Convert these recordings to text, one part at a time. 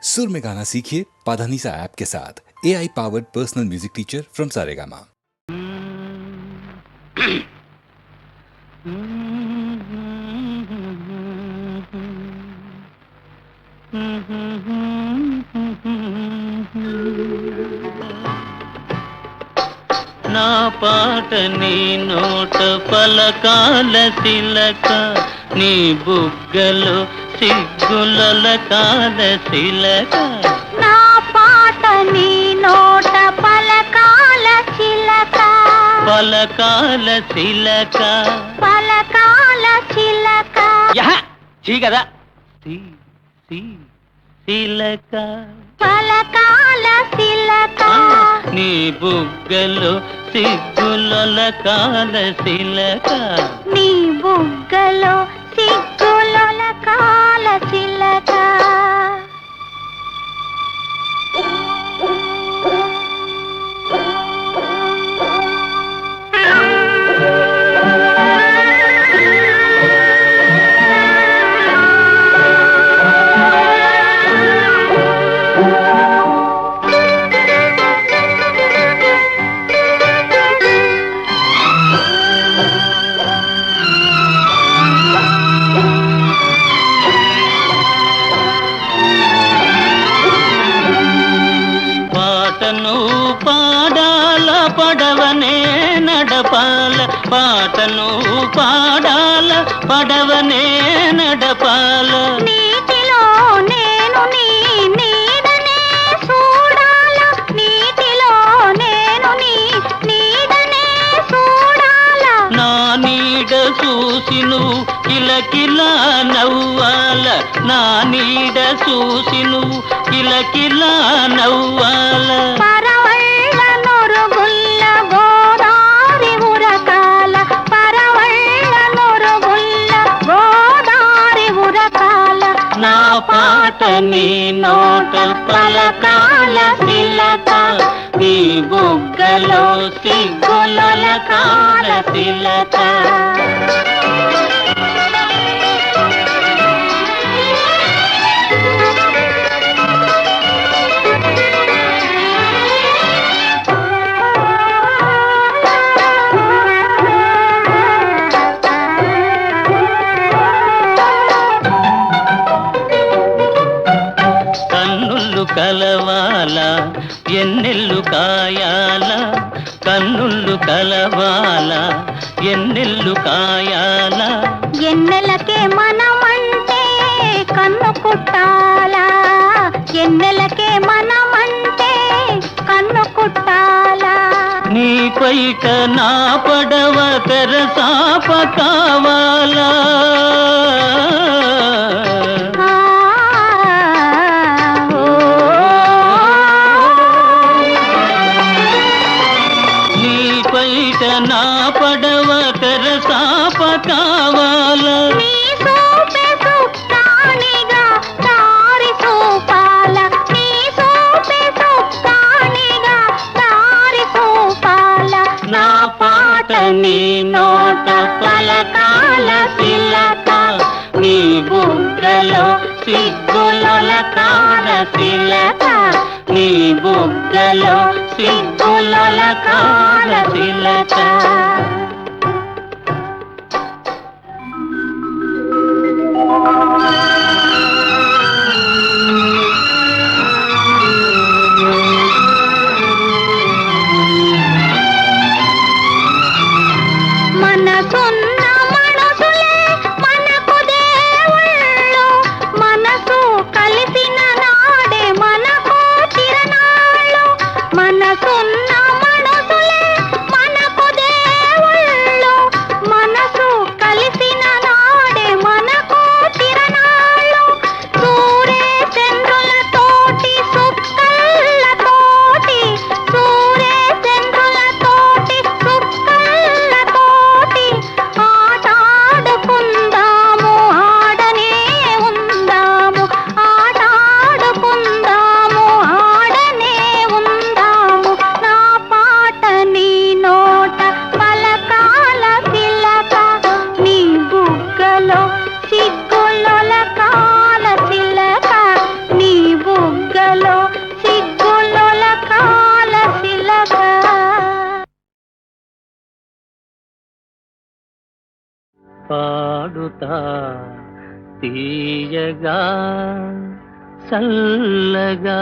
सुर में गाना सीखिए पाधानीसा ऐप के साथ AI powered personal music teacher from Saregama. నా పాట నీ నోట పలకాల తిలక నీ బుగ్గలో సిగ్గులకాల తిలక నా పాట నీ నోట పలకాల చిలక పలకాల తిలక పలకాల చిలక చీ కదా తిలక పలకాల చిలక నీ బుగ్గలో సిగ్గులకాల తిలక నీ బుగ్గలో సిగ్గులకాల చిలక పాటను పాడాల పడవనే నడపాల పాటను పాడాల పడవనే నడపాల నీటిలో నేను నీ నీడనే చూడాల నీటిలో నేను నీ నీడనే చూడాల నా నీడ చూసి నువ్వు కిలకిలా నవ్వాల నా నీడ చూసి నువ్వు కిలకిలా నవ్వాల పరవళ్ళ నొరుగుల్ల గోదారి ఉరకాల పరవళ్ళ నొరుగుల్ల గోదారి ఉరకాల నా పాట నీ నోట పలకాల తిలక నీ బుగ్గలో సిగ్గులకాల తిలక కన్నుళ్ళు కలవాల ఎన్నెల్లు కాయాల కన్నుళ్ళు కలవాల ఎన్నెల్లు కాయాల ఎన్నెలకే మనమంటే కన్ను కుట్టాలా ఎన్నెలకే మనమంటే కన్ను కుట్టాలా నీ పైట నా పడవ తెరసాప కావాలా నీ పైట నా పడవ తెరసాప కావాలా నీ సోపే సుక్కానిగా దారి చూపాల నీ సోపే సుక్కానిగా దారి చూపాల నా పాట నీ నోట పలకాల తిలక నీ బుగ్గలో సిగ్గులకాల తిలక నీ బుగ్గలో సిగ్గులకాల తిలక మనసున్న మనసులే మనకు దేవుళ్ళు మనసు కలిసిన నాడే మనకు తిరణాళ్ళు మనసున్న మనసులే మనకు దేవుళ్ళు పాడుతా తీయగా చల్లగా,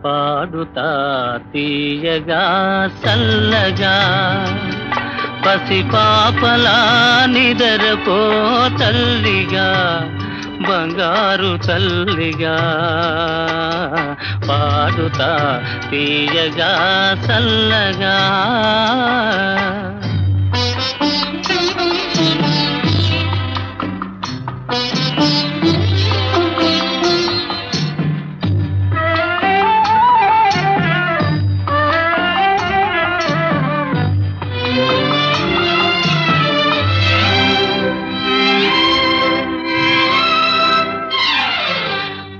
పాడుతా తీయగా చల్లగా, పసిపాపలా నిదరపో తల్లిగా, బంగారు తల్లిగా, పాడుతా తీయగా చల్లగా.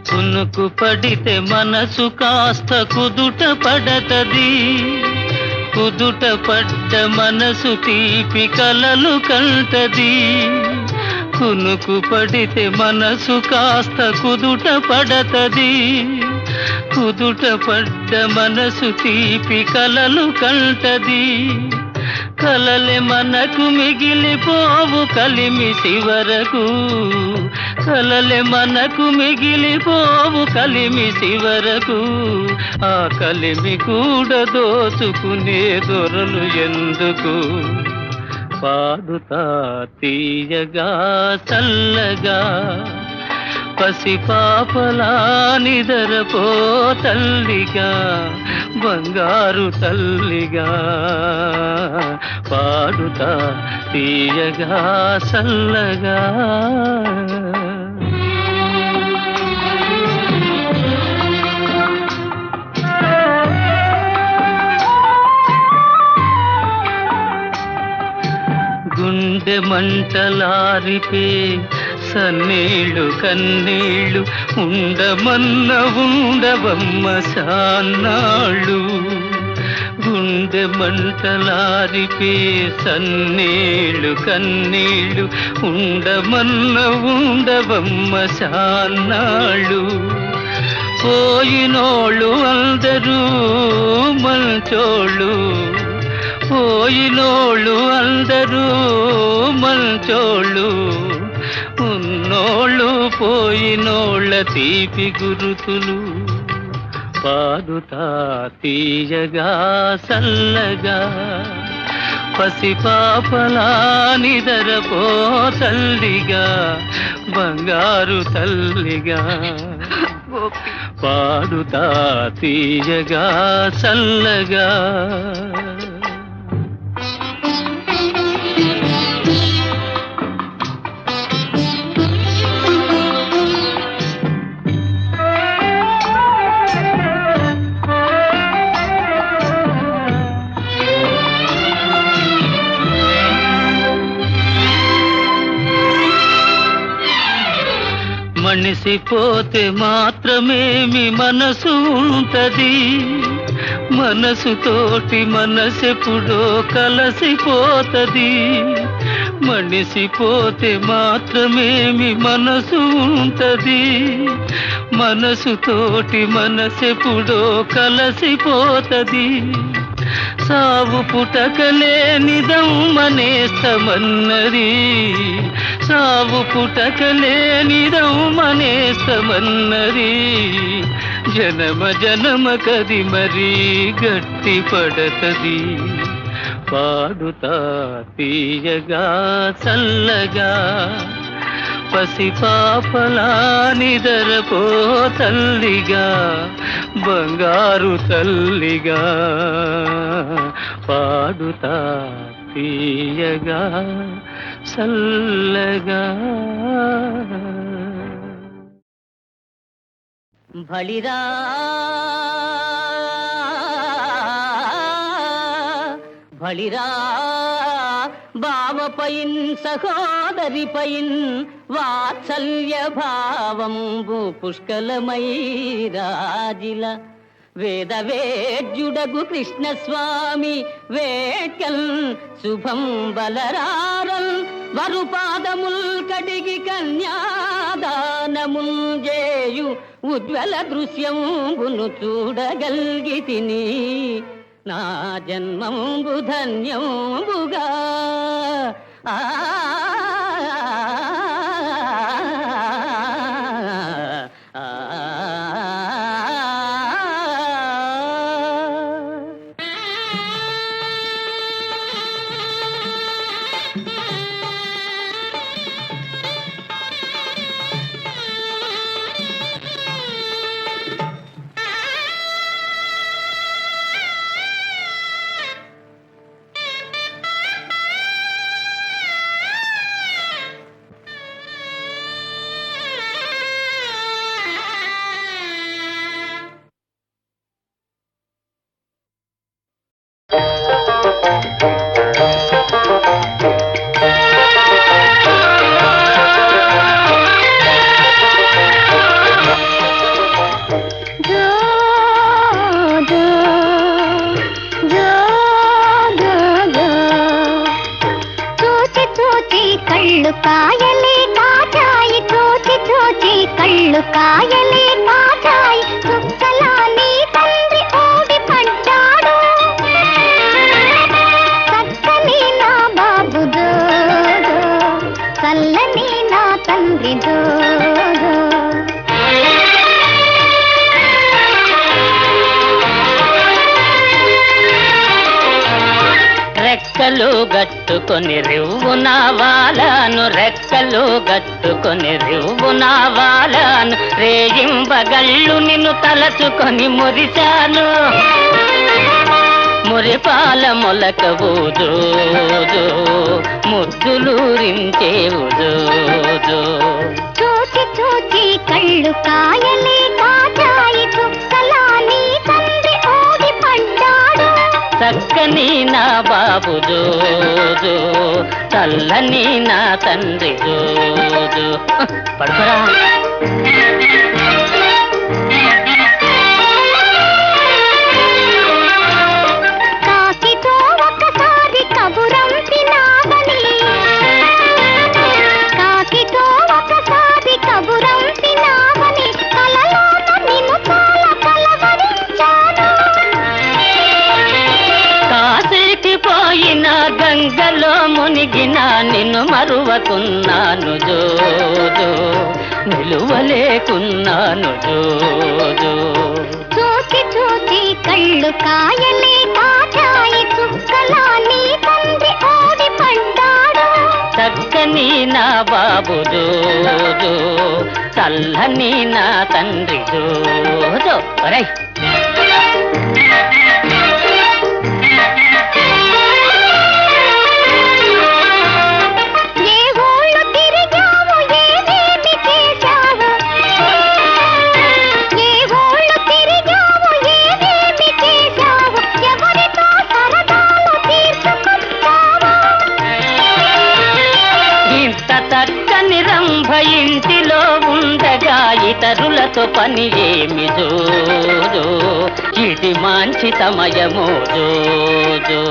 కునుకు పడితే మనసు కాస్త కుదుట పడతది, కుదుట పడ్డ మనసు తీపి కలలు కంటది. కునుకు పడితే మనసు కాస్త కుదుట పడతది, కుదుట పడ్డ మనసు తీపి కలలు కంటది. కలలే మనకు మిగిలిపోవు కలిమి చివరకు, కలలే మనకు మిగిలిపోవు కలిమి చివరకు. ఆ కలిమి కూడా దోచుకునే దొరలు ఎందుకు? పాడుతా తీయగా చల్లగా, పసిపాపలా నిదరపో తల్లిగా, బంగారు తల్లిగా, పాడుతా తీయగా చల్లగా. గుండె మంటలారిపే సన్నీళ్ళు కన్నీళ్ళు, ఉండమన్న ఉండవమ్మ సాన్నాళ్ళు. గుండె మంటలారిపే సన్నీళ్ళు కన్నీళ్ళు, ఉండమన్న ఉండవమ్మ సాన్నాళ్ళు. పోయినోళ్ళు అందరూ మంచోళ్ళు, పోయినోళ్ళు అందరూ మంచోళ్ళు, ఉన్నోళ్ళు పోయినోళ్ళ తీపి గురుతులు. పాడుతా తీయగా చల్లగా, పసిపాపలా నిదరపో తల్లిగా, బంగారు తల్లిగా, పాడుతా తీయగా చల్లగా. మనిసిపోతే మాత్రమేమి మనసు ఉంటది, మనసుతోటి మనసెప్పుడో కలసిపోతది. మనిసిపోతే మాత్రమేమి మనసు ఉంటది, మనసుతోటి మనసెప్పుడో కలసిపోతది. సావు పుటకలేనిదమ్మనేస్తమన్నది, సావు పుటకలేనిదమ్మనేస్తమన్నది. జనమ జనమ కది మరీ గట్టి పడతది. పాడుతా తీయగా చల్లగా, పసిపాపలా నిదరపో తల్లిగా, బంగారు తల్లిగా, పాడుతా తీయగా చల్లగా. బలిరా బలిరా బావపైన్ సహోదరిపైన్ వాత్సల్య భావంబు పుష్కలమై రాజిల. వేద వేద్యుడగు కృష్ణస్వామి వేట్కల్ శుభం బలరారల్, వరుపాదముల్ కడిగి కన్యాదానముల్ జేయు ఉజ్వల దృశ్యంబును చూడగల్గితిని. నా జన్మంబు ధన్యంబుగా ఆ కళ్ళు కాయలే కాచాయి చూచి చూచి కళ్ళు కాయలే కాచాయి చుక్కలా నీ తండ్రి ఓడి పడ్డాడు చక్కని నా బాబు జోజో చల్లని నా తండ్రి జోజో రెక్కలు గట్టుకొని రివ్వున వాలాను రెక్కలు గట్టుకొని రివ్వున వాలాను రేయింబగళ్ళు నిన్ను తలచుకొని మురిశాను మురిపాల మొలకవు జోజో ముద్దులూరించేవు జోజో చూచి చూచి కళ్ళు కాయలే కాచాయి చుక్కలా నీ తండ్రి ఓడి పడ్డాడు చక్కని నా బాబు జోజో చల్లని నా తండ్రి జోజో పడుకోరా కాకితో ఒకసారి కబురంపినావని కాకితో ఒకసారి కబురంపినావని కలలోన నిన్ను చాలా కలవరించాను కాశీకి పోయిన గంగలో మునిగిన నిన్ను మరువకున్నాను జోజో నిలువలేకున్నాను జోజో చూచి చూచి కళ్ళు కాయలే కాచాయి చుక్కలా నీ తండ్రి ఓడి పడ్డాడు చక్కని నా బాబు జోజో చల్లని నా తండ్రి జోజో ఒరేయ్ ఏ ఊళ్ళు తిరిగావు ఏమేమి చేశావు ఏ ఊళ్ళు తిరిగావు ఏమేమి చేశావు ఎవరితో సరదాలు తీర్చుకుంటావా ఇంత చక్కని రంభ ఇంటిలో ఉండగా ఇతరులతో పని ఏమి జోజో ఇది మంచి సమయము జోజో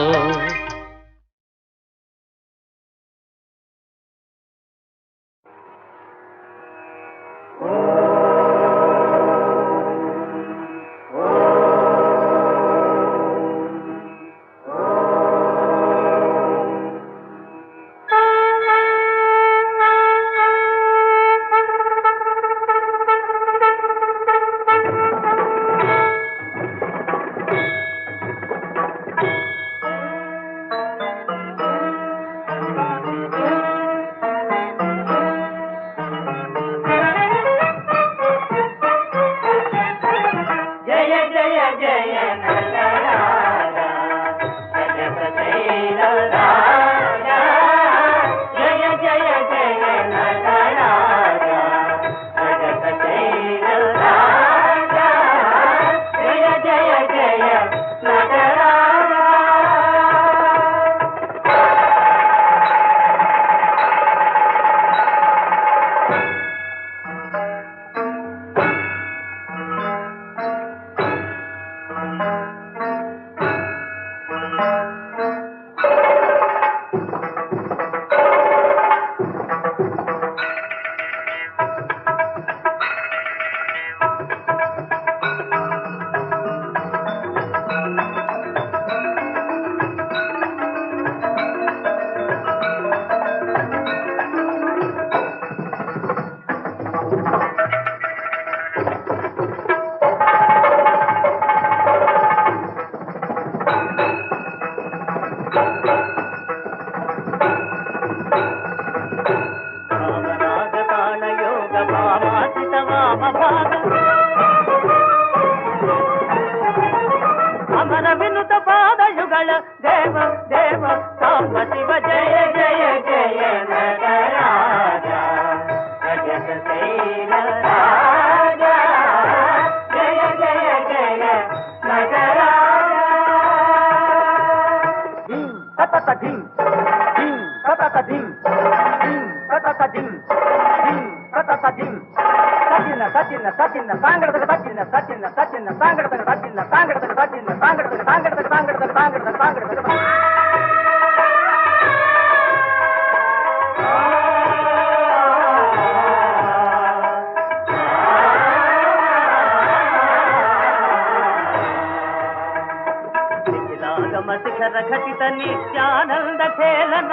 శిఖర ఘటిత నిత్యానంద ఖేళన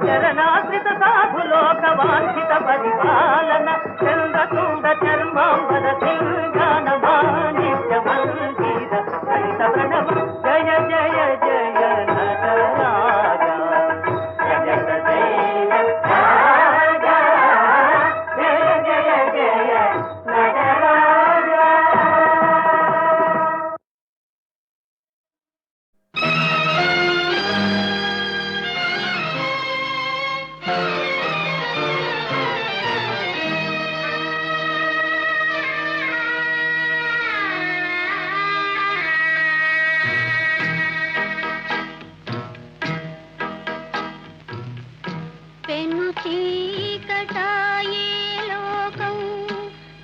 చరణాశ్రిత సాధులోక వాంఛిత పరిపాలన చంద్రచూడ చర్మాంబర సింగానమా నిత్య మందిర హరిత ప్రణవ జయ జయ జయ నటరాజ జయ జయ రాజ జయ జయ జయ నటరాజ. పెను చీకటాయే లోకం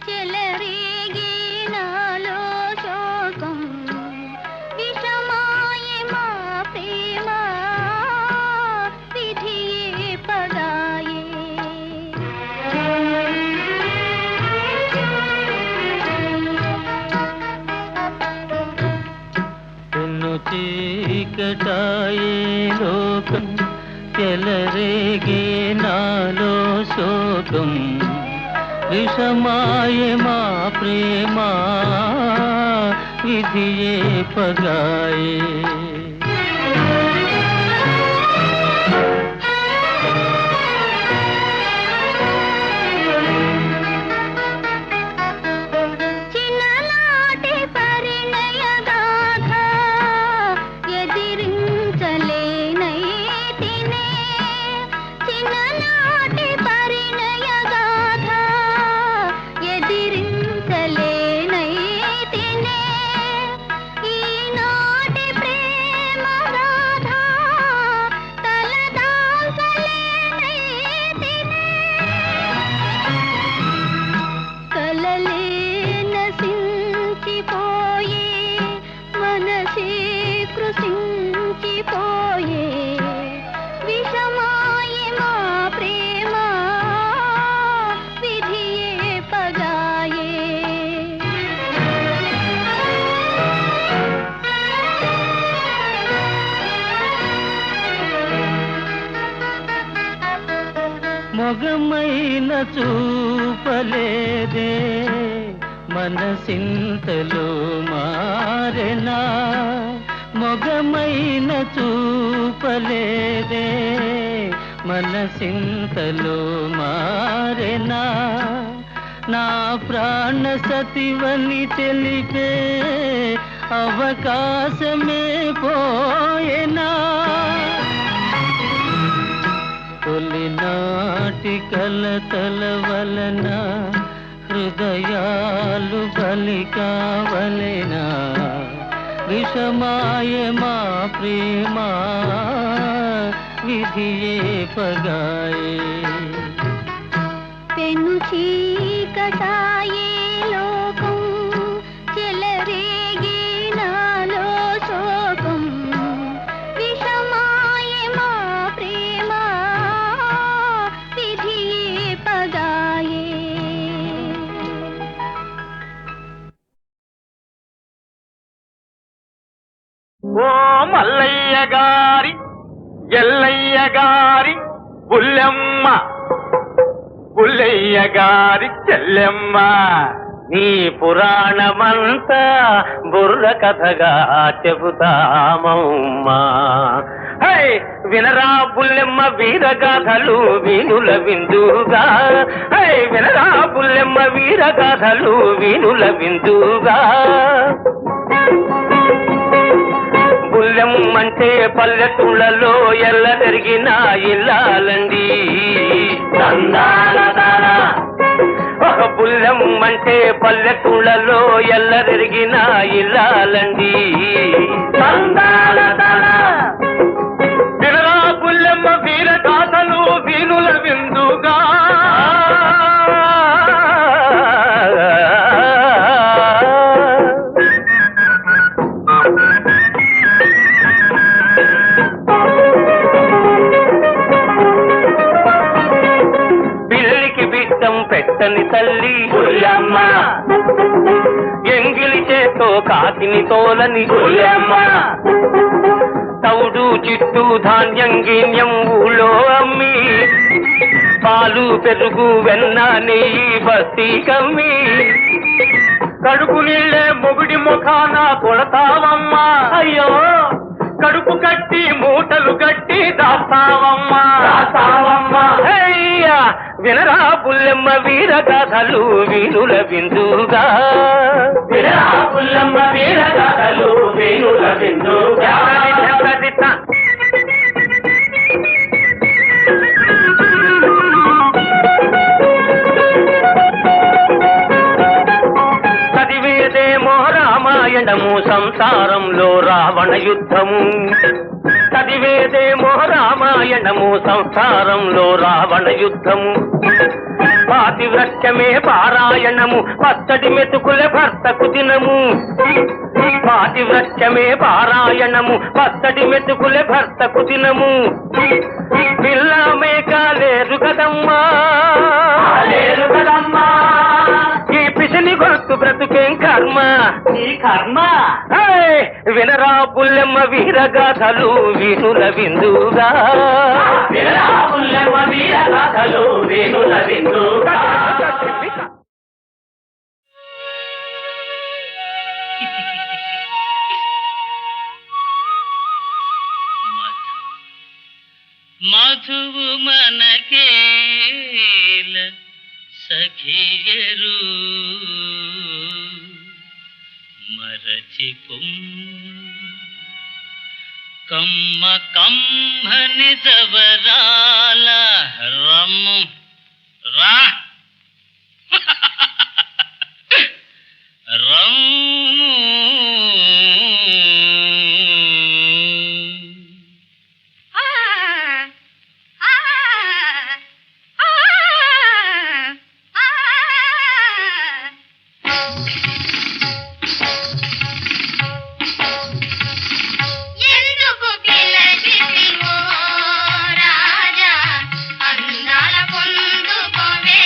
చెలరేగే నాలో శోకం విషమాయే మా ప్రేమ విధియే పగాయే పెను చీకటాయే లోకం చెలరేగే నాలో శోకం విషమాయే మా ప్రేమ విధియే పగాయే చిన్ననాటి పరిణయ గాథ ఎదిరించలేనై తినే చిన్ననాటి పరిణయ గాథ ఎదిరించలేనై తినే ఈనాటి ప్రేమ గాథ తలదాల్చలేనై తినే కలలే నశించిపోయే మనసే కృషించిపోయే విషమాయే మా ప్రేమ విధియే పగాయే మొగమైన చూపలేదే మనసింతలో మారెనా మొగమైన చూపలేదే మనసింతలో మారెనా నా ప్రాణ సతివని తెలిపే అవకాశమే పోయేనా తొలినాటి కలతల వలన హృదయాలు బలి కావలెనా విషమాయ మా ప్రేమ విధియే పగాయే పెను చీకటాయే లోకం చెలరేగే నాలో శోకం విషమాయే మా ప్రేమ విధియే పగాయే ఓ మల్లయ్య గారి ఎల్లయ్య గారి బుల్లెమ్మ బుల్లయ్య గారి చెల్లెమ్మ నీ పురాణమంతా బుర్ర కథగా చెబుతామమ్మా హై వినరా బుల్లెమ్మ వీరగాథలు వీనుల విందుగా హై వినరా బుల్లెమ్మ వీరగాథలు వీనుల విందుగా బుల్లెమ్మంటే పల్లెటూళ్ళలో ఎల్ల తిరిగిన ఇల్లాలండి బుల్లెమ్మంటే పల్లెటూళ్ళలో ఎల్లరెరిగిన ఇల్లాలండి. వినరా బుల్లెమ్మ వీర గాథలు వీణుల విందుగా. పిల్లికి బిడ్డం పెట్టని తల్లి బుల్లెమ్మ, ఎంగిలి చేతో కాకిని తోలని బుల్లెమ్మ, తౌడు చిట్టు ధాన్యం గీన్యం ఊళ్ళో అమ్మి, పాలు పెరుగు వెన్న నెయ్యి బస్తీ కమ్మి, కడుపు నీళ్ళే మొగుడి ముఖాన కొడతావమ్మా. అయ్యో కడుపు కట్టి మూటలు కట్టి దాస్తావమ్మా. అయ్యా వినరా బుల్లెమ్మ వీర గాథలు వీణుల విందుగా. వినరా బుల్లెమ్మ వీర గాథలు వీణుల విందుగా. చదివేదేమో రామాయణము సంసారంలో రావణ యుద్ధము. చదివేదేమో రామాయణము సంసారంలో రావణ యుద్ధము. పాతివ్రత్యమే పారాయణము పచ్చడి మెతుకుల భర్తకు దినము. పాతివ్రత్యమే పారాయణము పచ్చడి మెతుకుల భర్తకు దినము. పిల్ల మేక లేరు కదమ్మా, లేరు కదమ్మా. ఈ పిసిని గొంతు బ్రతుకేం కర్మ, ఈ కర్మ. వినరా బుల్లెమ్మ వీరగాథలు వీణుల విందుగా. వినరా బుల్లెమ్మ వీరగాథలు వీణుల విందుగా. మధువు మనకేల సఖియరు మరచికుం కమ్మ కమ్మని జవరాల రమ్ము రా రమ్ము రాజా అందాల పొందుకోవే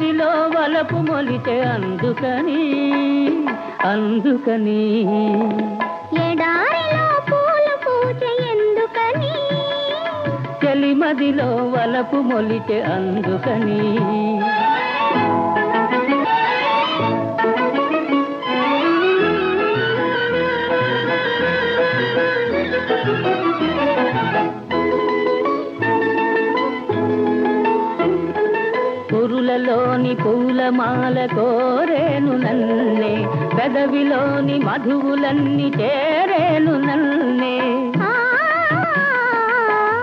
మదిలో వలపు మొలిచే అందుకని అందుకని ఎడారిలో పూలు పూచే ఎందుకని చెలి మదిలో వలపు మొలిచే అందుకని పురులలోని పూలమాల కోరేను నన్నే పెదవిలోని మధువులన్నీ చేరేను నన్నే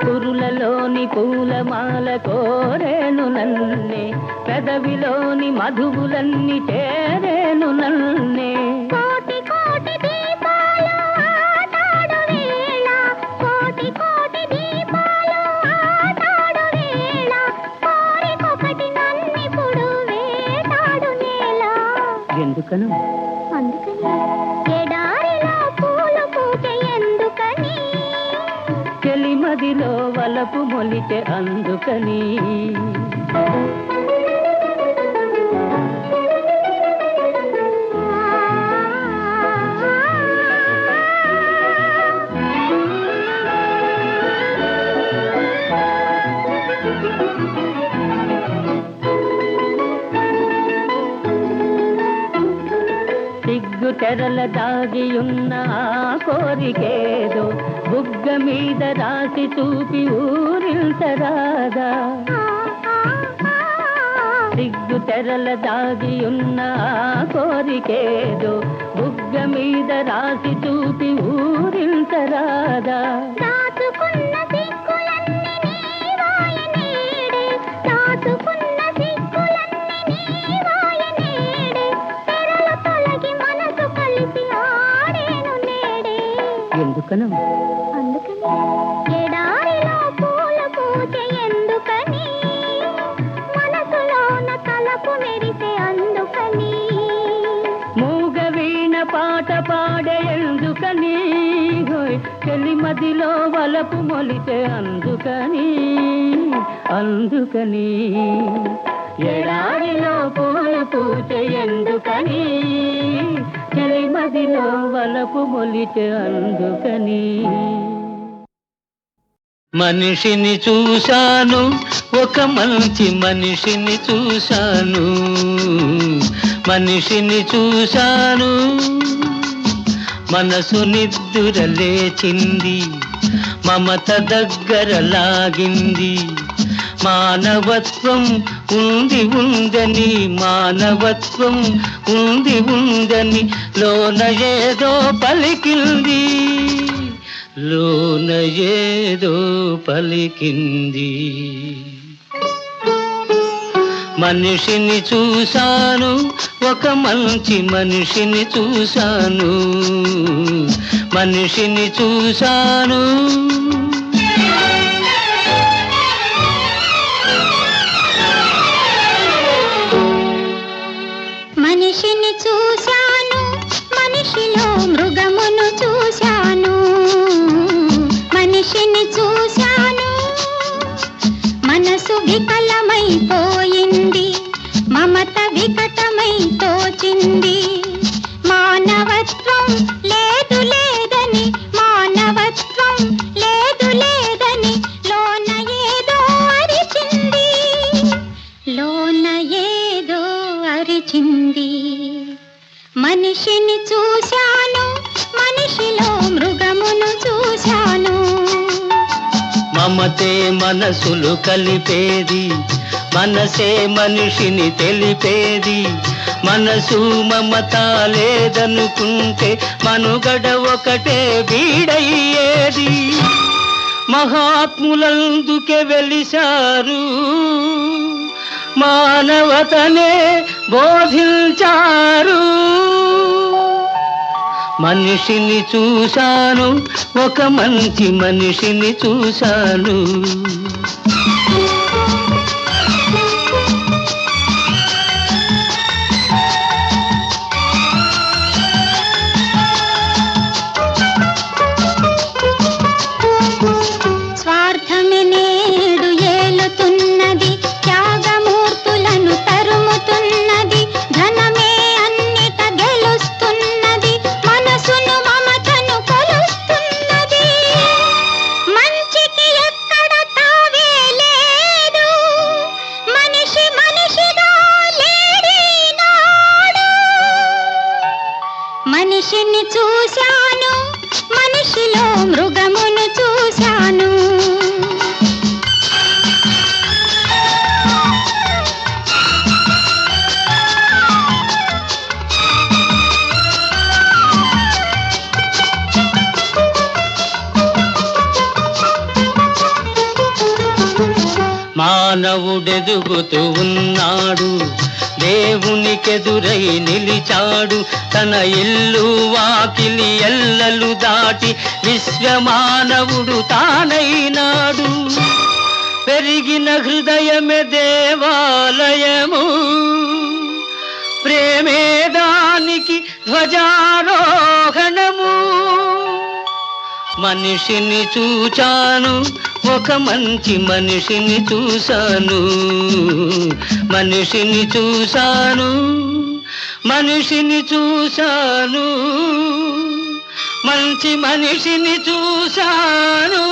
పురులలోని పూలమాల కోరేను నన్నే పెదవిలోని మధువులన్నీ చేరేను నన్నే కోటి కోటి దీపాలు ఆటాడు వేళ కోటి కోటి దీపాలు ఆటాడు వేళ కోరికొకటి నన్నిప్పుడు వేటాడు నేల ఎందుకను అందుకని ఎడారిలో పూలు పూచే ఎందుకని చెలి మదిలో వలపు మొలిచే అందుకని సిగ్గు తెరల దాగియున్న ఆ కోరికేదో బుగ్గ మీద రాసి చూపి ఊరించరాదా సిగ్గు తెరల దాగియున్న ఆ కోరికేదో బుగ్గ మీద రాసి చూపి ఊరించరాదా దాచుకున్న సిగ్గులన్నీ నీవాయ నేడే దాచుకున్న సిగ్గులన్నీ నీవాయ నేడే తెరలు తొలగి మనసు కలిసి ఆడేను నేడే ఎందుకను అందుకని ఎడారిలో పూలు పూచే ఎందుకని మనసులోన తలపు మెరిసే అందుకని మూగ వీణ పాట పాడే ఎందుకని హోయ్ చెలి మదిలో వలపు మొలిచే అందుకని అందుకని ఎడారిలో పూలు పూచే ఎందుకని చెలి మదిలో వలపు మొలిచే అందుకని మనిషిని చూశాను ఒక మంచి మనిషిని చూశాను మనిషిని చూశాను మనసు నిద్దుర లేచింది మమత దగ్గర లాగింది మానవత్వం ఉంది ఉందని మానవత్వం ఉంది ఉందని లోన ఏదో పలికింది లోన ఏదో పలికింది మనిషిని చూశాను ఒక మంచి మనిషిని చూశాను మనిషిని చూశాను మనిషిని చూశాను మనిషిలో మృగమును చూశాను మనిషిని చూశాను మనసు వికలమైపోయింది మమత వికటమై తోచింది మానవత్వం లేదు లేదని మానవత్వం లేదు లేదని లోన ఏదో అరిచింది లోన ఏదో అరిచింది మనిషిని చూశాను మనిషిలో మృగమును చూశాను మమతే మనసులు కలిపేది మనసే మనిషిని తెలిపేది మనసు మమత లేదనుకుంటే మనుగడ ఒకటే వీడయ్యేది మహాత్ములందుకే వెలిశారు మానవతనే బోధించారు మనిషిని చూశాను ఒక మంచి మనిషిని చూశాను స్వార్థమే నేడు ఏలుతున్నది త్యాగమూర్తులను తరుము చూశాను మనిషిలో మృగమును చూశాను మానవుడెదుగుతూ ఉన్నాడు, దేవునికెదురై నిలిచాడు. తన ఇల్లు వాకిలి ఎల్లలు దాటి విశ్వమానవుడు తానైనాడు. పెరిగిన హృదయమే దేవాలయము, ప్రేమే దానికి ధ్వజారోహణము. మనిషిని చూచాను, ఒక మంచి మనిషిని చూశాను. మనిషిని చూశాను, మనిషిని చూశాను, మంచి మనిషిని చూశాను.